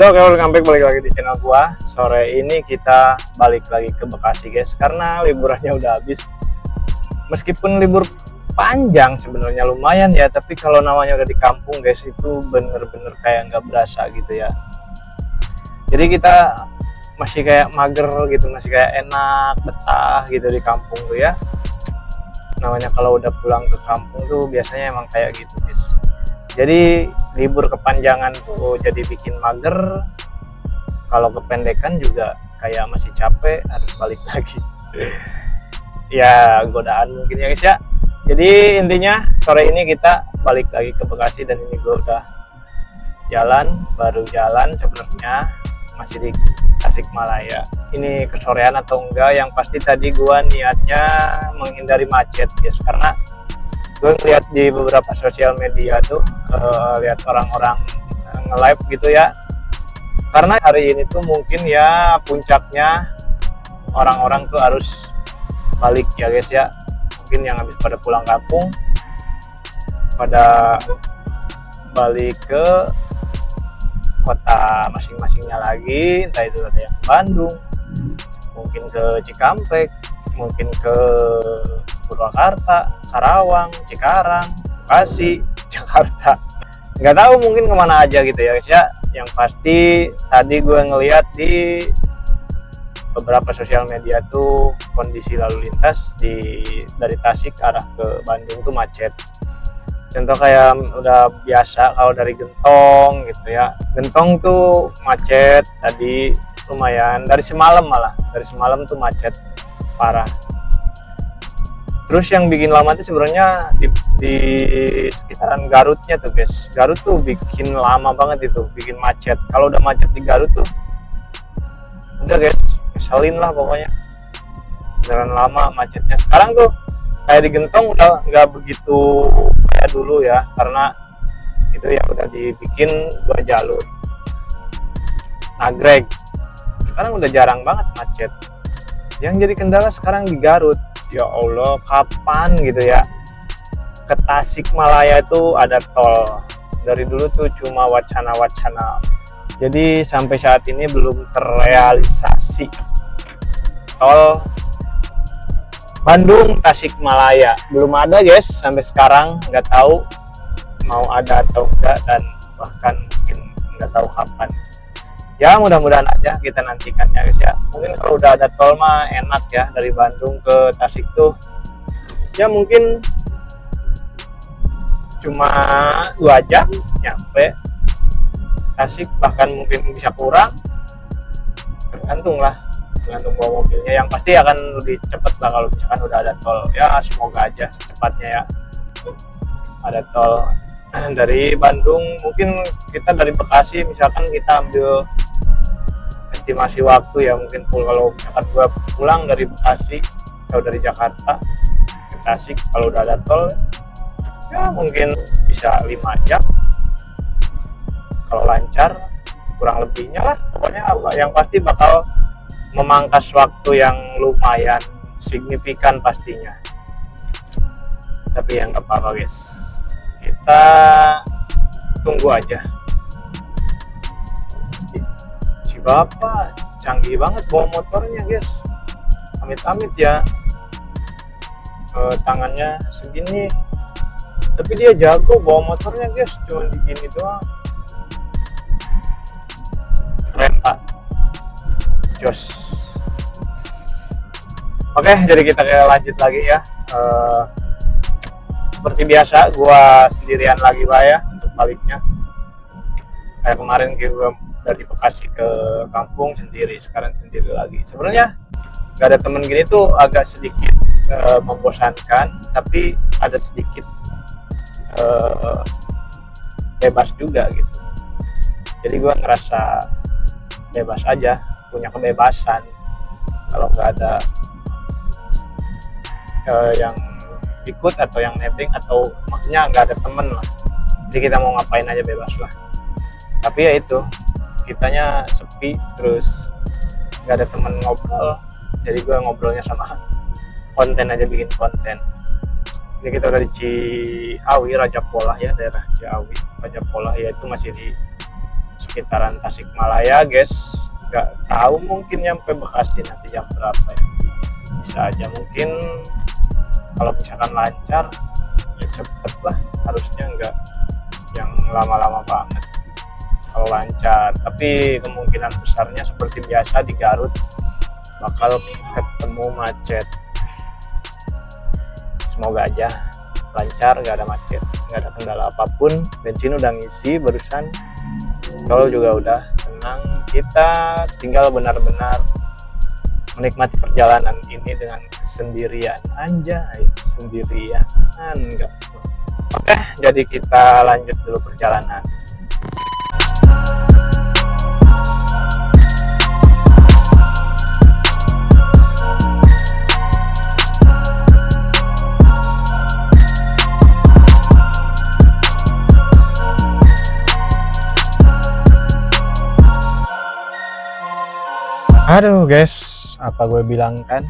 Yo, oke, welcome back, balik lagi di channel gua. Sore ini kita balik lagi ke Bekasi, guys, karena liburannya udah habis. Meskipun libur panjang sebenarnya lumayan ya, tapi kalau namanya udah di kampung, guys, itu bener-bener kayak nggak berasa gitu ya. Jadi kita masih kayak mager gitu, masih kayak enak, betah gitu di kampung tuh ya. Namanya kalau udah pulang ke kampung tuh biasanya emang kayak gitu, guys. Jadi libur kepanjangan tuh jadi bikin mager, kalau kependekan juga kayak masih capek, harus balik lagi. Ya godaan mungkin ya guys ya. Jadi intinya sore ini kita balik lagi ke Bekasi, dan ini gue udah baru jalan sebenarnya, masih di Tasikmalaya. Ini kesorean atau enggak, yang pasti tadi gue niatnya menghindari macet, guys, karena gue ngeliat di beberapa sosial media tuh, lihat orang-orang nge-live gitu ya, karena hari ini tuh mungkin ya puncaknya orang-orang tuh harus balik ya guys ya, mungkin yang habis pada pulang kampung pada balik ke kota masing-masingnya lagi, entah itu ada yang ke Bandung, mungkin ke Cikampek, mungkin ke Purwakarta, Karawang, Cikarang, Bekasi, Jakarta, nggak tahu mungkin kemana aja gitu ya guys ya. Yang pasti tadi gue ngeliat di beberapa sosial media tuh kondisi lalu lintas dari Tasik arah ke Bandung tuh macet. Contoh kayak udah biasa kalau dari Gentong gitu ya, Gentong tuh macet tadi lumayan, dari semalam tuh macet parah. Terus yang bikin lama tuh sebenarnya di sekitaran Garutnya tuh guys. Garut tuh bikin lama banget itu, bikin macet. Kalau udah macet di Garut tuh udah guys, keselin lah pokoknya. Beneran lama macetnya. Sekarang tuh kayak di Gentong udah nggak begitu kayak dulu ya, karena itu ya udah dibikin 2 jalur nagreg. Sekarang udah jarang banget macet. Yang jadi kendala sekarang di Garut. Ya Allah, kapan gitu ya ke Tasikmalaya itu ada tol. Dari dulu tuh cuma wacana-wacana, jadi sampai saat ini belum terrealisasi tol Bandung Tasikmalaya. Belum ada guys, sampai sekarang nggak tahu mau ada atau enggak, dan bahkan mungkin nggak tahu kapan. Ya mudah-mudahan aja, kita nantikan ya guys ya. Mungkin kalau udah ada tol mah enak ya, dari Bandung ke Tasik tuh ya mungkin cuma 2 jam nyampe Tasik, bahkan mungkin bisa kurang, tergantung bawa mobilnya. Yang pasti akan lebih cepat lah kalau misalkan udah ada tol ya, semoga aja secepatnya ya ada tol. Dari Bandung mungkin kita dari Bekasi misalkan kita ambil estimasi waktu ya, mungkin kalau misalkan gue pulang dari Bekasi atau dari Jakarta ke Tasik, kalau udah ada tol ya mungkin bisa 5 jam kalau lancar, kurang lebihnya lah pokoknya. Yang pasti bakal memangkas waktu yang lumayan signifikan pastinya, tapi ya nggak apa-apa guys, kita tunggu aja. Si bapak canggih banget bawa motornya guys, amit-amit ya, tangannya segini tapi dia jago bawa motornya guys, cuma digini doang, keren pak, jos. Oke, jadi kita lanjut lagi ya. Seperti biasa gua sendirian lagi pak ya untuk baliknya. Kayak kemarin gue dari Bekasi ke kampung sendiri, sekarang sendiri lagi. Sebenarnya nggak ada temen gini tuh agak sedikit membosankan, tapi ada sedikit bebas juga gitu. Jadi gue ngerasa bebas aja, punya kebebasan kalau nggak ada yang ikut atau yang nebeng, atau maksudnya nggak ada temen lah. Jadi kita mau ngapain aja bebas lah. Tapi ya itu, kitanya sepi, terus nggak ada temen ngobrol, jadi gue ngobrolnya sama konten aja, bikin konten. Ini kita udah di Ciawi, Raja Polah ya, daerah Ciawi, Raja Polah ya, itu masih di sekitaran Tasikmalaya guys. Nggak tahu mungkin nyampe Bekasi nanti jam berapa ya. Bisa aja mungkin kalau misalkan lancar ya cepet lah, harusnya nggak yang lama-lama banget kalau lancar. Tapi kemungkinan besarnya seperti biasa di Garut bakal ketemu macet. Semoga aja lancar, nggak ada macet, nggak ada kendala apapun. Bensin udah ngisi barusan, tol juga udah tenang. Kita tinggal benar-benar menikmati perjalanan ini dengan sendirian. Anjay, sendirian enggak. Oke, jadi kita lanjut dulu perjalanan. Aduh guys, apa gue bilang kan,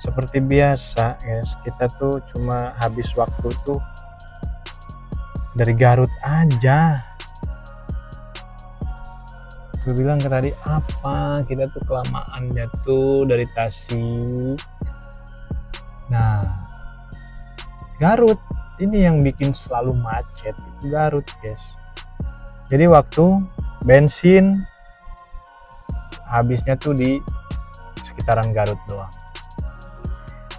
seperti biasa guys, kita tuh cuma habis waktu tuh dari Garut aja. Gue bilang ke tadi apa, kita tuh kelamaannya tuh dari Tasik. Nah, Garut ini yang bikin selalu macet itu Garut guys. Jadi waktu bensin habisnya tuh di sekitaran Garut doang.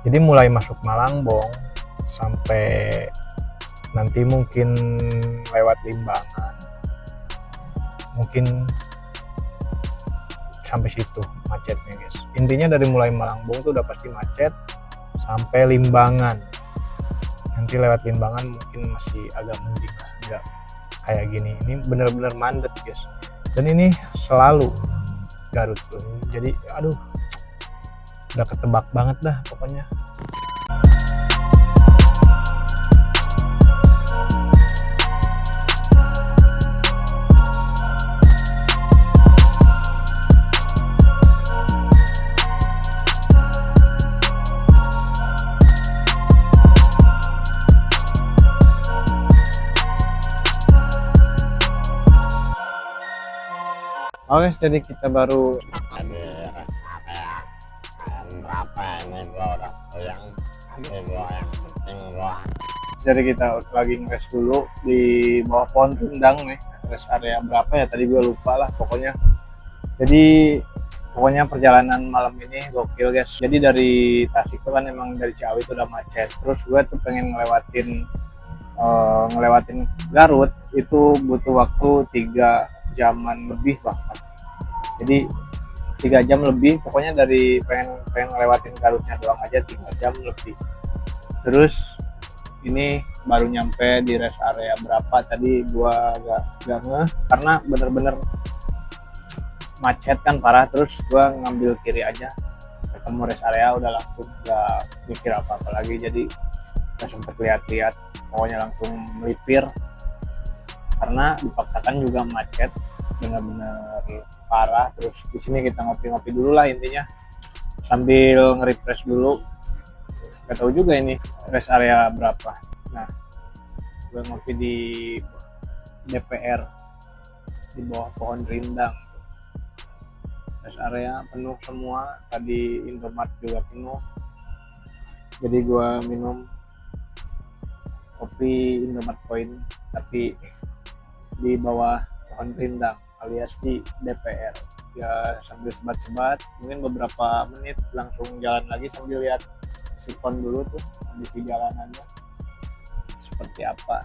Jadi mulai masuk Malangbong sampai nanti mungkin lewat Limbangan, mungkin sampai situ macetnya guys. Intinya dari mulai Malangbong tuh udah pasti macet sampai Limbangan. Nanti lewat Limbangan mungkin masih agak mending lah, nggak kayak gini. Ini bener-bener mandet guys. Dan ini selalu Garut tuh. Jadi aduh, udah ketebak banget dah pokoknya. Oke, jadi kita baru ada rasa kayak berapa ini gua udah yang penting gua. Jadi kita lagi ngeres dulu di bawah pohon rindang nih. Rest area berapa ya tadi gue lupa lah pokoknya. Jadi pokoknya perjalanan malam ini gokil guys. Jadi dari Tasik itu kan emang dari Ciawi itu udah macet. Terus gue tuh pengen ngelewatin Garut itu butuh waktu 3 jaman lebih bahkan. Jadi 3 jam lebih, pokoknya dari pengen ngelewatin Garutnya doang aja 3 jam lebih. Terus ini baru nyampe di rest area berapa tadi gua gak ngeh karena bener-bener macet kan parah. Terus gua ngambil kiri aja, ketemu rest area udah langsung gak mikir apa-apa lagi. Jadi gak sempet lihat-lihat, pokoknya langsung melipir karena dipaksakan juga macet bener-bener parah. Terus di sini kita ngopi-ngopi dulu lah intinya sambil nge-refresh dulu. Gak tahu juga ini rest area berapa. Nah, gue ngopi di DPR di bawah pohon rindang. Rest area penuh semua. Tadi Indomaret juga penuh. Jadi gue minum kopi Indomaret Point tapi di bawah pohon rindang alias di DPR. Ya sambil sebat-sebat, mungkin beberapa menit langsung jalan lagi sambil lihat sikon dulu tuh kondisi jalanannya seperti apa.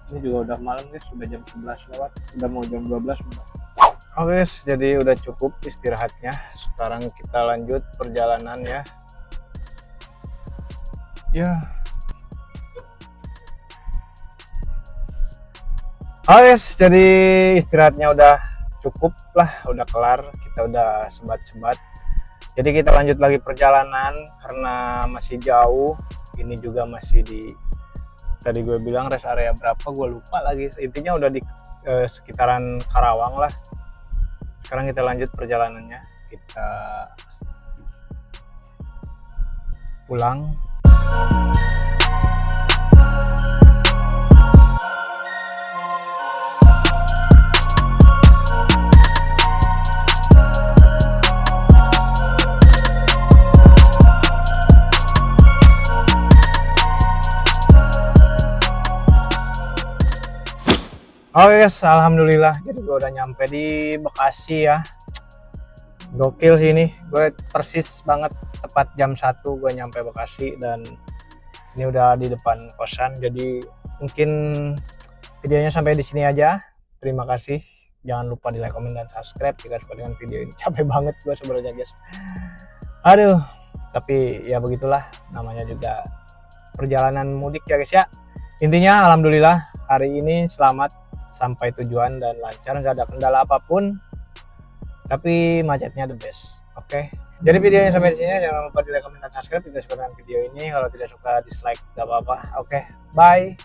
Ini juga udah malam guys, sudah jam 11 lewat, udah mau jam 12 udah. Oke guys, jadi udah cukup istirahatnya. Sekarang kita lanjut perjalanan ya. Oke guys, jadi istirahatnya udah cukup lah, udah kelar, kita udah sebat-sebat. Jadi kita lanjut lagi perjalanan karena masih jauh. Ini juga masih di, tadi gue bilang rest area berapa gue lupa lagi. Intinya udah di sekitaran Karawang lah. Sekarang kita lanjut perjalanannya, kita pulang. Oke guys, alhamdulillah jadi gue udah nyampe di Bekasi ya. Gokil sih ini, gue persis banget tepat jam 1 gue nyampe Bekasi dan ini udah di depan kosan. Jadi mungkin videonya sampai di sini aja. Terima kasih. Jangan lupa di like, komen, dan subscribe jika suka dengan video ini. Capek banget gue sebenarnya guys. Aduh, tapi ya begitulah, namanya juga perjalanan mudik ya guys ya. Intinya alhamdulillah hari ini selamat sampai tujuan dan lancar, nggak ada kendala apapun. Tapi macetnya the best. Oke. Jadi videonya sampai di sini, jangan lupa di like, komen, dan subscribe jika suka dengan video ini. Kalau tidak suka dislike, nggak apa-apa. Oke. Bye.